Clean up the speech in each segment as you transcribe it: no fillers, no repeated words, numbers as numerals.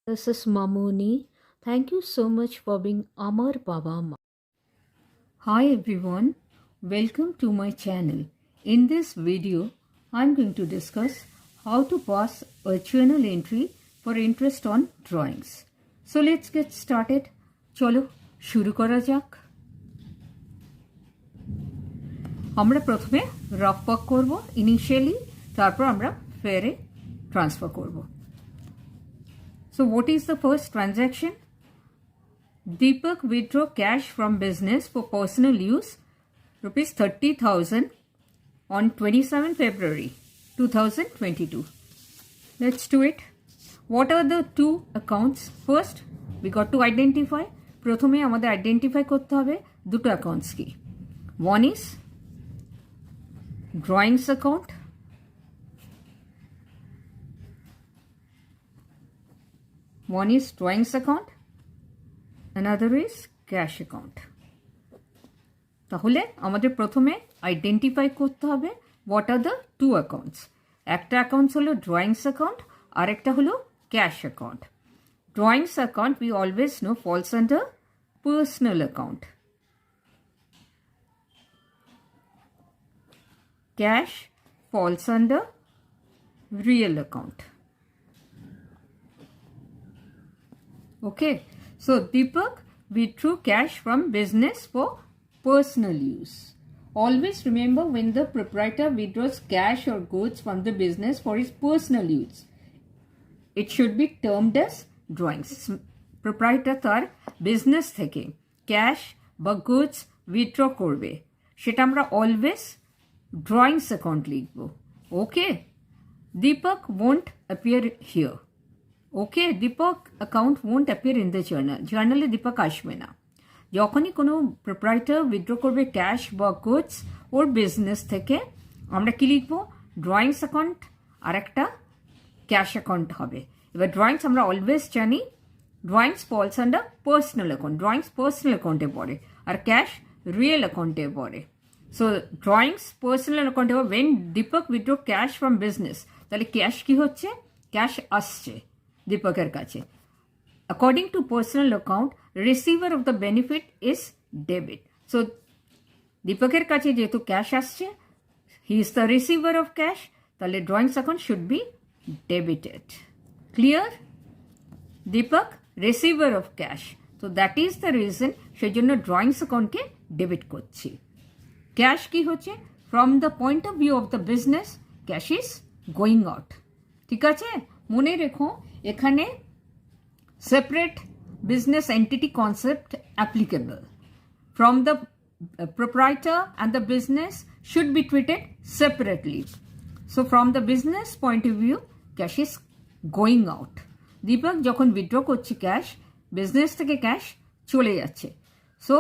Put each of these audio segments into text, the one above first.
This is Mamuni. Thank you so much for being Amar Baba Ma. Hi everyone, welcome to my channel. In this video, I'm going to discuss how to pass a journal entry for interest on drawings. So let's get started. চলো শুরু করা যাক। আমরা প্রথমে rough work করব initially, তারপর আমরা ফেয়ারে transfer করব। So what is the first transaction? Deepak withdraw cash from business for personal use rupees 30,000 on 27 February 2022. Let's do it. What are the two accounts? First, we got to identify. প্রথমে আমাদের identify করতে হবে দুটো accounts কি। One is drawings account. One is drawings account. Another is cash account. তাহলে আমাদের প্রথমে identify করতে হবে what are the two accounts. একটা অ্যাকাউন্টস হলো ড্রয়িংস অ্যাকাউন্ট আর একটা হলো cash account. Drawings account we always know falls under personal account. Cash falls under real account. Okay, so Deepak withdrew cash from business for personal use. Always remember, when the proprietor withdraws cash or goods from the business for his personal use, it should be termed as drawings. Proprietor তার business থেকে cash বা goods withdraw করবে, সেটা আমরা always drawings account লিখব। Okay, Deepak won't appear here. Okay, Deepak account won't appear in the journal. জার্নালে দীপক আসবে না। যখনই কোনো প্রোপ্রাইটার উইথড্র করবে ক্যাশ বা গুডস ওর বিজনেস থেকে, আমরা কি লিখব? ড্রয়িংস অ্যাকাউন্ট আর একটা ক্যাশ অ্যাকাউন্ট হবে। এবার ড্রয়িংস আমরা অলওয়েজ জানি drawings falls under personal account, drawings personal অ্যাকাউন্টে পড়ে আর ক্যাশ রিয়েল অ্যাকাউন্টে পড়ে। সো ড্রয়িংস পার্সোনাল অ্যাকাউন্টে when Deepak withdraw cash from business, তাহলে ক্যাশ কি হচ্ছে? ক্যাশ আসছে দীপকের কাছে। According to personal account, receiver of the benefit is debit. So, দীপকের কাছে যেহেতু ক্যাশ আসছে, he is the receiver of cash, তাহলে drawings account should be debited. Clear? Deepak receiver of cash. So, that is the reason সেজন্য drawings accountকে debit করছি। Cash কি হচ্ছে? From the point of view of the business, cash is going out. ঠিক আছে? মনে রেখো এখানে separate business entity concept applicable. From the proprietor and the business should be treated separately. So from the business point of view, cash is going out. Dipak যখন withdraw করছে cash, business থেকে cash চলে যাচ্ছে। So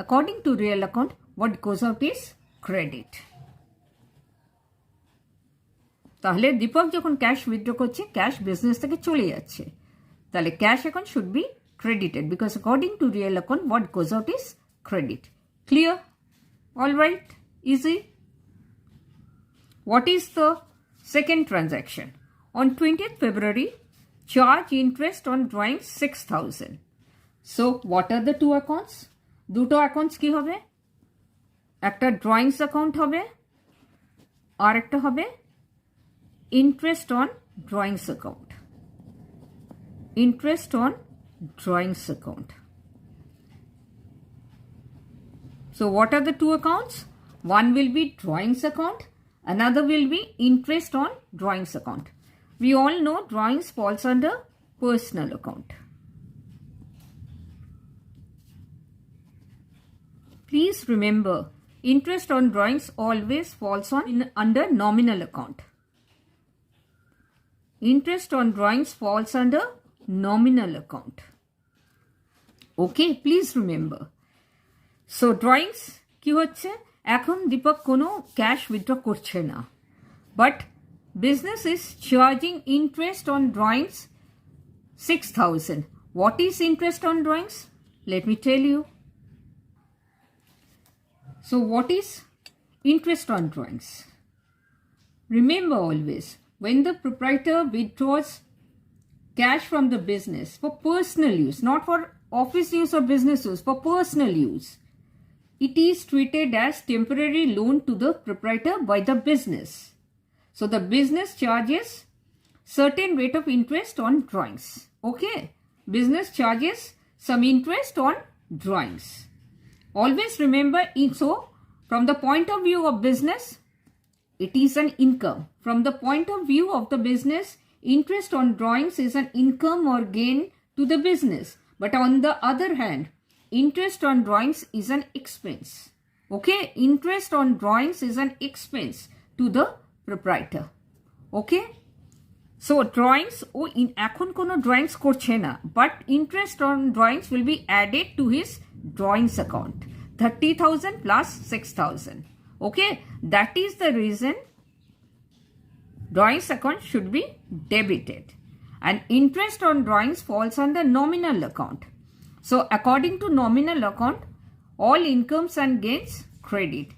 according to real account, what goes out is credit. তাহলে দীপক যখন cash withdraw করছে, cash business থেকে চলে যাচ্ছে, তাহলে cash account should be credited because according to real account what goes out is credit. Clear? All right, easy. What is the second transaction? On 20th February, charge interest on drawing 6,000. So what are the two accounts? দুটো accounts কি হবে? একটা drawings account হবে আর একটা হবে interest on drawings account. Interest on drawings account. So what are the two accounts? One will be drawings account, another will be interest on drawings account. We all know drawings falls under personal account. Please remember, interest on drawings always falls under nominal account. Interest on drawings falls under nominal account. Okay, please remember. So drawings কি হচ্ছে? এখন দীপক কোনো cash withdraw করছে না, but business is charging interest on drawings 6,000. What is interest on drawings? Let me tell you. So what is interest on drawings? Remember always, when the proprietor withdraws cash from the business for personal use, not for office use or business use, for personal use, it is treated as temporary loan to the proprietor by the business. So the business charges certain rate of interest on drawings. Okay, business charges some interest on drawings. Always remember, so from the point of view of business, it is an income. From the point of view of the business, interest on drawings is an income or gain to the business. But on the other hand, interest on drawings is an expense. Okay, interest on drawings is an expense to the proprietor. Okay, so drawings, এখন কোনো drawings করছে না, but interest on drawings will be added to his drawings account. 30,000 plus 6,000. Okay, that is the reason drawings account should be debited. And interest on drawings falls on the nominal account. So according to nominal account, all incomes and gains credit.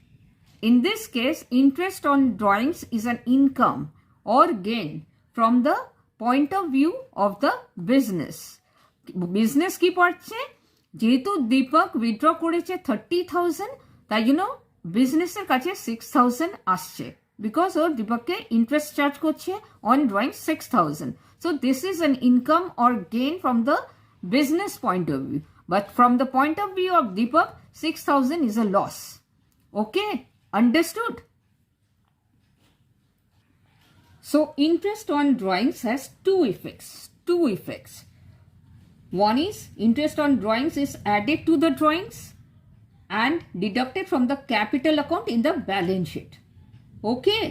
In this case, interest on drawings is an income or gain from the point of view of the business. Business কি পড়ছে? যেহেতু Dipak withdraw করেছে 30,000, তাই বিজনেসের কাছে 6,000 আসছে, because O দীপককে interest charge করছে on drawing 6,000. So this is an income or gain from the business point of view. But from the point of view of Deepak, 6,000 is a loss. Okay, understood? So interest on drawings has two effects. One is interest on drawings is added to the drawings and deducted from the capital account in the balance sheet. Okay,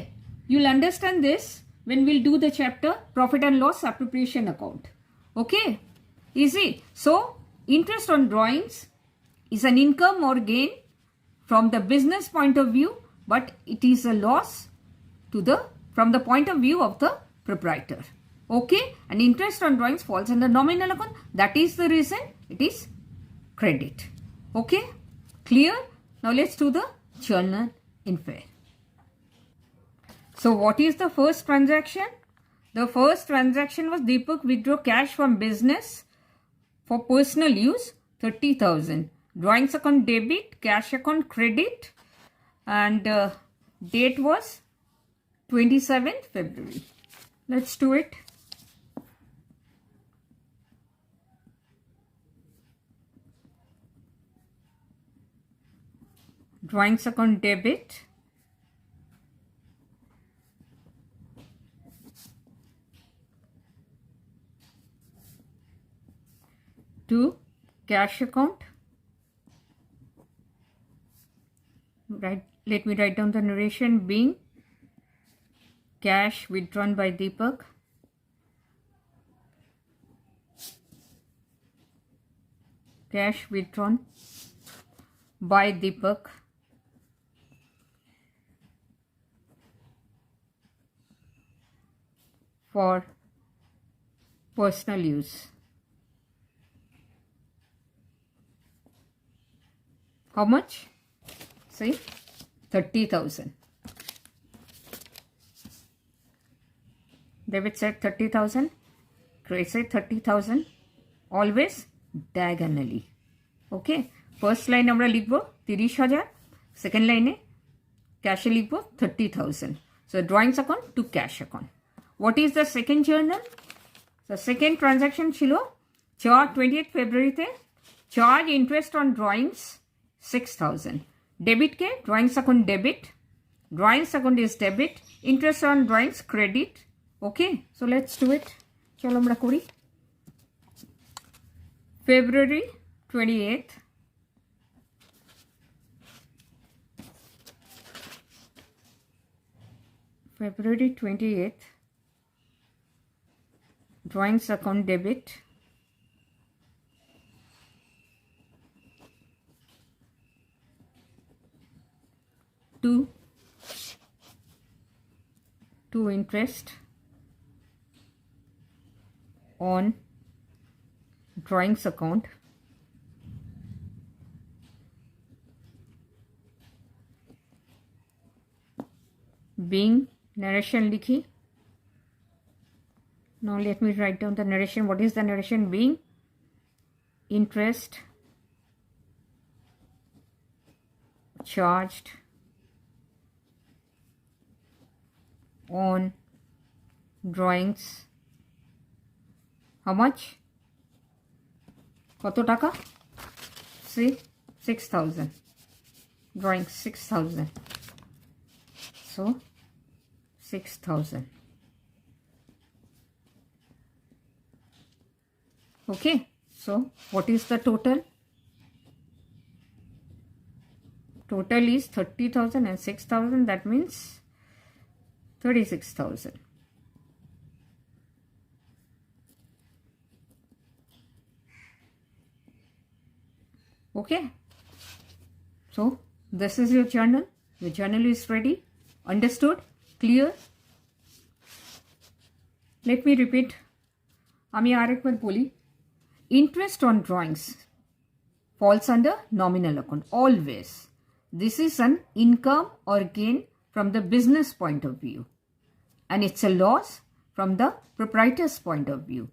you'll understand this when we'll do the chapter profit and loss appropriation account. Okay, easy. So interest on drawings is an income or gain from the business point of view, but it is a loss to the from the point of view of the proprietor. Okay, and interest on drawings falls under nominal account. That is the reason it is credit. Okay, clear? Now let's do the journal info. So what is the first transaction? The first transaction was Deepak withdraw cash from business for personal use, 30,000. Drawings account debit, cash account credit, and date was 27th February. Let's do it. Drawings account debit, to cash account. Right, let me write down the narration. Being cash withdrawn by Deepak, cash withdrawn by Deepak for personal use. How much? Say 30,000. Debit said 30,000, credit said 30,000, always diagonally. Okay, first line আমরা লিখব 30,000, second line cash লিখব 30,000. So drawings account to cash account. What is the second journal? The second transaction ছিল 28th February তে charge interest on drawings 6,000. Debit K drawings account debit, drawings account is debit, interest on drawings credit. Okay, so let's do it. চলো আমরা করি। February 28th, February 28th, drawings account debit, to interest on drawings account being narration লিখি Now let me write down the narration. What is the narration being? Interest charged on drawings. How much? কত টাকা? See, 6,000. Drawing 6,000. So 6,000. Okay. So what is the total? Total is 30,000 and 6,000. That means 36,000. Okay. So this is your journal. Your journal is ready. Understood? Clear? Let me repeat. আমি আরেকবার বলি. Interest on drawings falls under nominal account always. This is an income or gain from the business point of view, and it's a loss from the proprietor's point of view.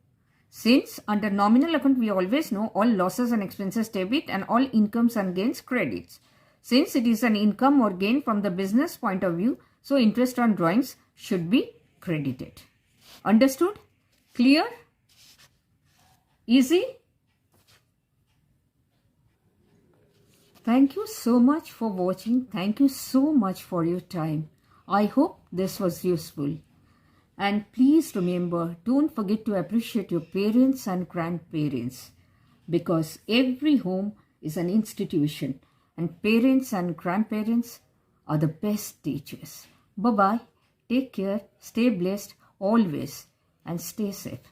Since under nominal account we always know all losses and expenses debit and all incomes and gains credits. Since it is an income or gain from the business point of view, so interest on drawings should be credited. Understood? Clear? Easy? Thank you so much for watching. Thank you so much for your time. I hope this was useful. And please remember, don't forget to appreciate your parents and grandparents, because every home is an institution and parents and grandparents are the best teachers. Bye-bye. Take care. Stay blessed always and stay safe.